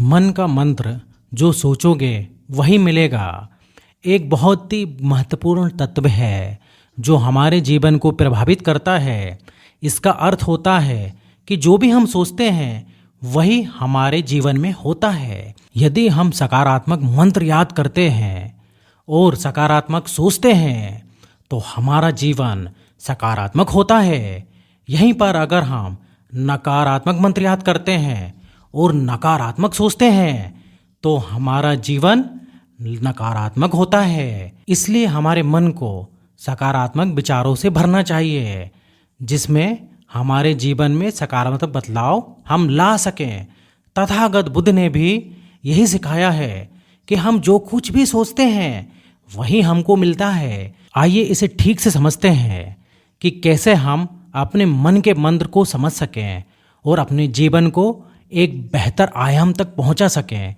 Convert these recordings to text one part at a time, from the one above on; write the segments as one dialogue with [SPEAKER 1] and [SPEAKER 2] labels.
[SPEAKER 1] मन का मंत्र जो सोचोगे वही मिलेगा एक बहुत ही महत्वपूर्ण तत्व है जो हमारे जीवन को प्रभावित करता है। इसका अर्थ होता है कि जो भी हम सोचते हैं वही हमारे जीवन में होता है। यदि हम सकारात्मक मंत्र याद करते हैं और सकारात्मक सोचते हैं तो हमारा जीवन सकारात्मक होता है। यहीं पर अगर हम नकारात्मक मंत्र याद करते हैं और नकारात्मक सोचते हैं तो हमारा जीवन नकारात्मक होता है। इसलिए हमारे मन को सकारात्मक विचारों से भरना चाहिए जिसमें हमारे जीवन में सकारात्मक बदलाव हम ला सकें। तथागत बुद्ध ने भी यही सिखाया है कि हम जो कुछ भी सोचते हैं वही हमको मिलता है। आइए इसे ठीक से समझते हैं कि कैसे हम अपने मन के मंत्र को समझ सकें और अपने जीवन को एक बेहतर आयाम तक पहुंचा सकें।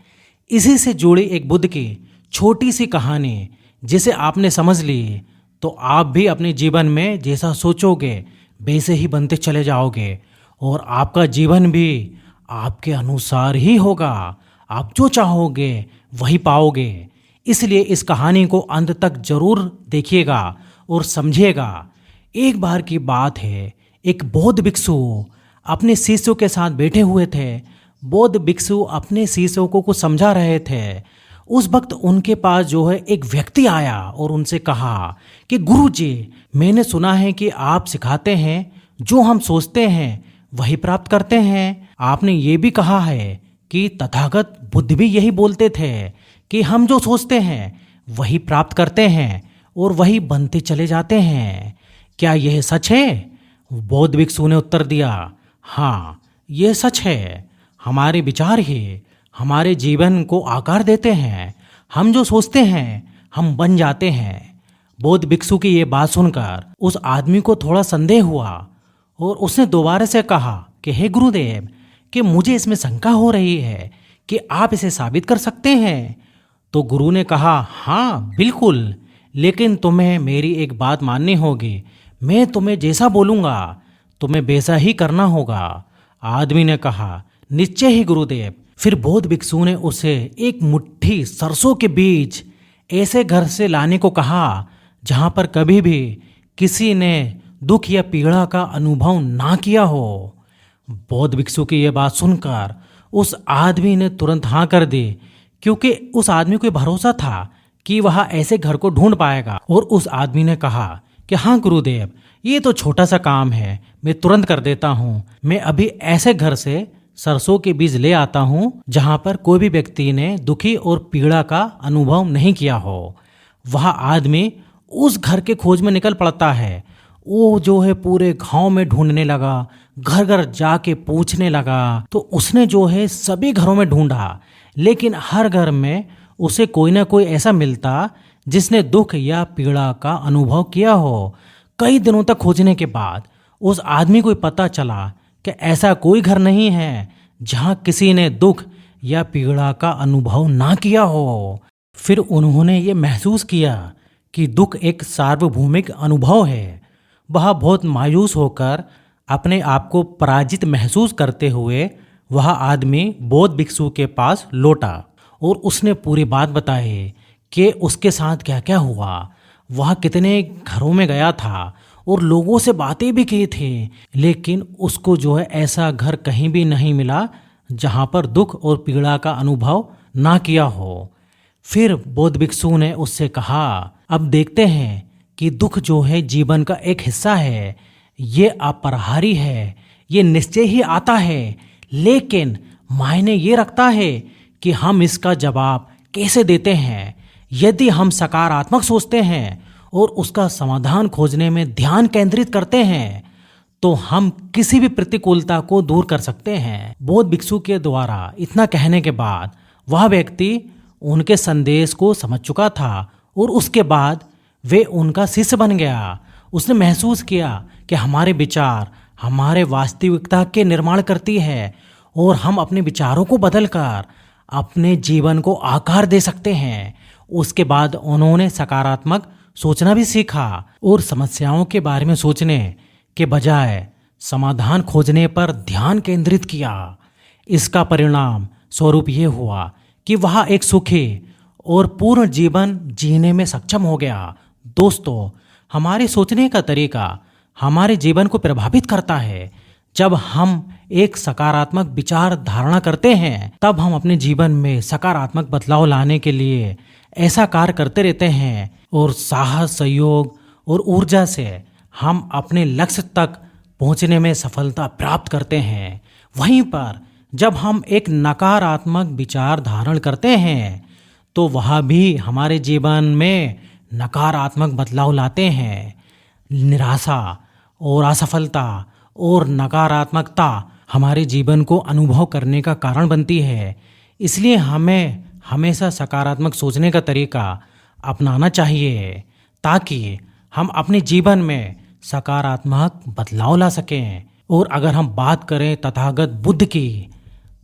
[SPEAKER 1] इसी से जुड़ी एक बुद्ध की छोटी सी कहानी जिसे आपने समझ ली तो आप भी अपने जीवन में जैसा सोचोगे वैसे ही बनते चले जाओगे और आपका जीवन भी आपके अनुसार ही होगा। आप जो चाहोगे वही पाओगे। इसलिए इस कहानी को अंत तक जरूर देखिएगा और समझिएगा। एक बार की बात है, एक बौद्ध भिक्षु अपने शिष्यों के साथ बैठे हुए थे। बौद्ध भिक्षु अपने शिष्यों को कुछ समझा रहे थे। उस वक्त उनके पास जो है एक व्यक्ति आया और उनसे कहा कि गुरुजी, मैंने सुना है कि आप सिखाते हैं जो हम सोचते हैं वही प्राप्त करते हैं। आपने ये भी कहा है कि तथागत बुद्ध भी यही बोलते थे कि हम जो सोचते हैं वही प्राप्त करते हैं और वही बनते चले जाते हैं। क्या यह सच है? बौद्ध भिक्षु ने उत्तर दिया, हाँ, यह सच है। हमारे विचार ही हमारे जीवन को आकार देते हैं। हम जो सोचते हैं हम बन जाते हैं। बौद्ध भिक्षु की ये बात सुनकर उस आदमी को थोड़ा संदेह हुआ और उसने दोबारा से कहा कि हे गुरुदेव, कि मुझे इसमें शंका हो रही है कि आप इसे साबित कर सकते हैं। तो गुरु ने कहा, हाँ बिल्कुल, लेकिन तुम्हें मेरी एक बात माननी होगी। मैं तुम्हें जैसा बोलूँगा तुम्हें वैसा ही करना होगा। आदमी ने कहा, निश्चय ही गुरुदेव। फिर बौद्ध भिक्षु ने उसे एक मुट्ठी सरसों के बीज ऐसे घर से लाने को कहा जहाँ पर कभी भी किसी ने दुख या पीड़ा का अनुभव ना किया हो। बौद्ध भिक्षु की यह बात सुनकर उस आदमी ने तुरंत हाँ कर दी, क्योंकि उस आदमी को भरोसा था कि वह ऐसे घर को ढूंढ पाएगा। और उस आदमी ने कहा कि हाँ गुरुदेव, ये तो छोटा सा काम है, मैं तुरंत कर देता हूँ। मैं अभी ऐसे घर से सरसों के बीज ले आता हूँ जहाँ पर कोई भी व्यक्ति ने दुखी और पीड़ा का अनुभव नहीं किया हो। वह आदमी उस घर के खोज में निकल पड़ता है। वो जो है पूरे गांव में ढूंढने लगा, घर घर जाके पूछने लगा। तो उसने जो है सभी घरों में ढूंढा, लेकिन हर घर में उसे कोई ना कोई ऐसा मिलता जिसने दुख या पीड़ा का अनुभव किया हो। कई दिनों तक खोजने के बाद उस आदमी को पता चला कि ऐसा कोई घर नहीं है जहाँ किसी ने दुख या पीड़ा का अनुभव ना किया हो। फिर उन्होंने ये महसूस किया कि दुख एक सार्वभौमिक अनुभव है। वह बहुत मायूस होकर अपने आप को पराजित महसूस करते हुए वह आदमी बौद्ध भिक्षु के पास लौटा और उसने पूरी बात बताई कि उसके साथ क्या क्या हुआ। वह कितने घरों में गया था और लोगों से बातें भी की थी, लेकिन उसको जो है ऐसा घर कहीं भी नहीं मिला जहाँ पर दुख और पीड़ा का अनुभव ना किया हो। फिर बौद्ध भिक्षु ने उससे कहा, अब देखते हैं कि दुख जो है जीवन का एक हिस्सा है। ये अपरिहार्य है, ये निश्चय ही आता है, लेकिन मायने ये रखता है कि हम इसका जवाब कैसे देते हैं। यदि हम सकारात्मक सोचते हैं और उसका समाधान खोजने में ध्यान केंद्रित करते हैं तो हम किसी भी प्रतिकूलता को दूर कर सकते हैं। बौद्ध भिक्षु के द्वारा इतना कहने के बाद वह व्यक्ति उनके संदेश को समझ चुका था और उसके बाद वे उनका शिष्य बन गया। उसने महसूस किया कि हमारे विचार हमारे वास्तविकता के निर्माण करती है और हम अपने विचारों को बदलकर अपने जीवन को आकार दे सकते हैं। उसके बाद उन्होंने सकारात्मक सोचना भी सीखा और समस्याओं के बारे में सोचने के बजाय समाधान खोजने पर ध्यान केंद्रित किया। इसका परिणाम स्वरूप ये हुआ कि वह एक सुखी और पूर्ण जीवन जीने में सक्षम हो गया। दोस्तों, हमारे सोचने का तरीका हमारे जीवन को प्रभावित करता है। जब हम एक सकारात्मक विचार धारणा करते हैं तब हम अपने जीवन में सकारात्मक बदलाव लाने के लिए ऐसा कार्य करते रहते हैं और साहस, सहयोग और ऊर्जा से हम अपने लक्ष्य तक पहुंचने में सफलता प्राप्त करते हैं। वहीं पर जब हम एक नकारात्मक विचार धारण करते हैं तो वह भी हमारे जीवन में नकारात्मक बदलाव लाते हैं। निराशा और असफलता और नकारात्मकता हमारे जीवन को अनुभव करने का कारण बनती है। इसलिए हमें हमेशा सकारात्मक सोचने का तरीका अपनाना चाहिए ताकि हम अपने जीवन में सकारात्मक बदलाव ला सकें। और अगर हम बात करें तथागत बुद्ध की,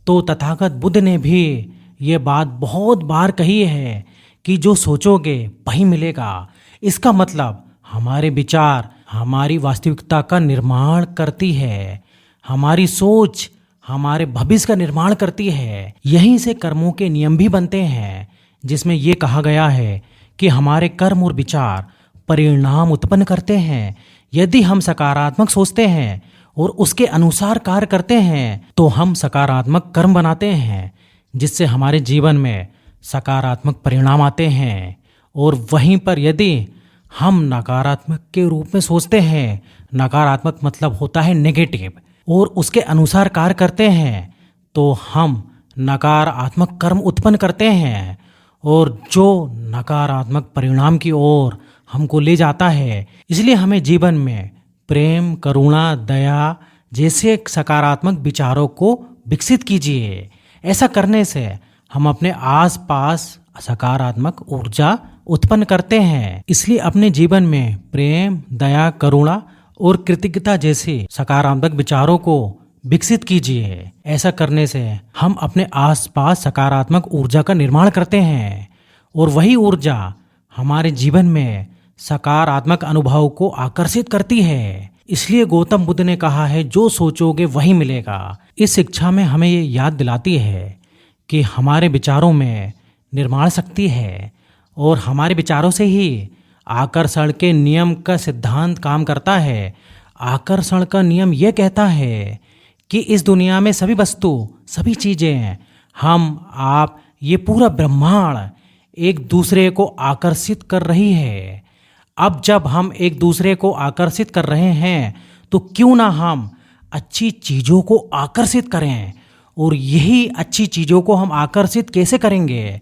[SPEAKER 1] तो तथागत बुद्ध ने भी ये बात बहुत बार कही है कि जो सोचोगे वही मिलेगा। इसका मतलब हमारे विचार हमारी वास्तविकता का निर्माण करती है। हमारी सोच हमारे भविष्य का निर्माण करती है। यहीं से कर्मों के नियम भी बनते हैं, जिसमें ये कहा गया है कि हमारे कर्म और विचार परिणाम उत्पन्न करते हैं। यदि हम सकारात्मक सोचते हैं और उसके अनुसार कार्य करते हैं तो हम सकारात्मक कर्म बनाते हैं, जिससे हमारे जीवन में सकारात्मक परिणाम आते हैं। और वहीं पर यदि हम नकारात्मक के रूप में सोचते हैं, नकारात्मक मतलब होता है नेगेटिव, और उसके अनुसार कार्य करते हैं तो हम नकारात्मक कर्म उत्पन्न करते हैं और जो नकारात्मक परिणाम की ओर हमको ले जाता है। इसलिए हमें जीवन में प्रेम, करुणा, दया जैसे सकारात्मक विचारों को विकसित कीजिए। ऐसा करने से हम अपने आसपास सकारात्मक ऊर्जा उत्पन्न करते हैं। इसलिए अपने जीवन में प्रेम, दया, करुणा और कृतज्ञता जैसे सकारात्मक विचारों को विकसित कीजिए। ऐसा करने से हम अपने आसपास सकारात्मक ऊर्जा का निर्माण करते हैं और वही ऊर्जा हमारे जीवन में सकारात्मक अनुभव को आकर्षित करती है। इसलिए गौतम बुद्ध ने कहा है, जो सोचोगे वही मिलेगा। इस शिक्षा में हमें ये याद दिलाती है कि हमारे विचारों में निर्माण शक्ति है और हमारे विचारों से ही आकर्षण के नियम का सिद्धांत काम करता है। आकर्षण का नियम यह कहता है कि इस दुनिया में सभी वस्तु, सभी चीजें, हम, आप, ये पूरा ब्रह्मांड एक दूसरे को आकर्षित कर रही है। अब जब हम एक दूसरे को आकर्षित कर रहे हैं तो क्यों ना हम अच्छी चीज़ों को आकर्षित करें। और यही अच्छी चीज़ों को हम आकर्षित कैसे करेंगे,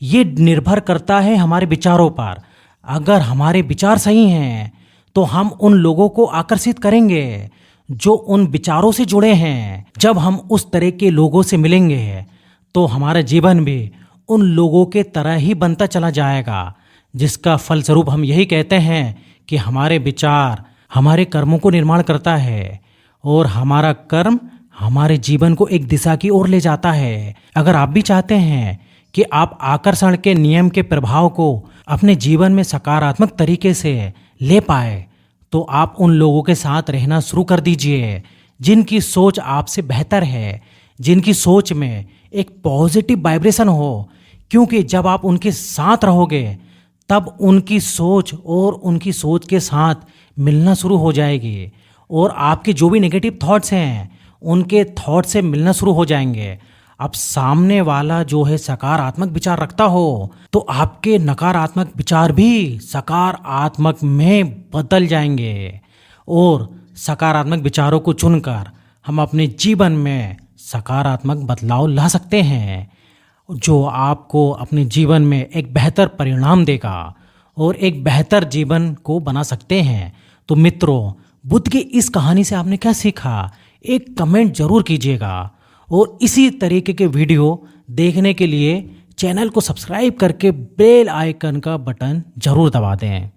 [SPEAKER 1] ये निर्भर करता है हमारे विचारों पर। अगर हमारे विचार सही हैं तो हम उन लोगों को आकर्षित करेंगे जो उन विचारों से जुड़े हैं। जब हम उस तरह के लोगों से मिलेंगे तो हमारा जीवन भी उन लोगों के तरह ही बनता चला जाएगा, जिसका फलस्वरूप हम यही कहते हैं कि हमारे विचार हमारे कर्मों को निर्माण करता है और हमारा कर्म हमारे जीवन को एक दिशा की ओर ले जाता है। अगर आप भी चाहते हैं कि आप आकर्षण के नियम के प्रभाव को अपने जीवन में सकारात्मक तरीके से ले पाए तो आप उन लोगों के साथ रहना शुरू कर दीजिए जिनकी सोच आपसे बेहतर है, जिनकी सोच में एक पॉजिटिव वाइब्रेशन हो। क्योंकि जब आप उनके साथ रहोगे तब उनकी सोच और उनकी सोच के साथ मिलना शुरू हो जाएगी और आपके जो भी नेगेटिव थॉट्स हैं उनके थॉट से मिलना शुरू हो जाएंगे। अब सामने वाला जो है सकारात्मक विचार रखता हो तो आपके नकारात्मक विचार भी सकारात्मक में बदल जाएंगे और सकारात्मक विचारों को चुनकर हम अपने जीवन में सकारात्मक बदलाव ला सकते हैं, जो आपको अपने जीवन में एक बेहतर परिणाम देगा और एक बेहतर जीवन को बना सकते हैं। तो मित्रों, बुद्ध की इस कहानी से आपने क्या सीखा, एक कमेंट जरूर कीजिएगा और इसी तरीके के वीडियो देखने के लिए चैनल को सब्सक्राइब करके बेल आइकन का बटन जरूर दबा दें।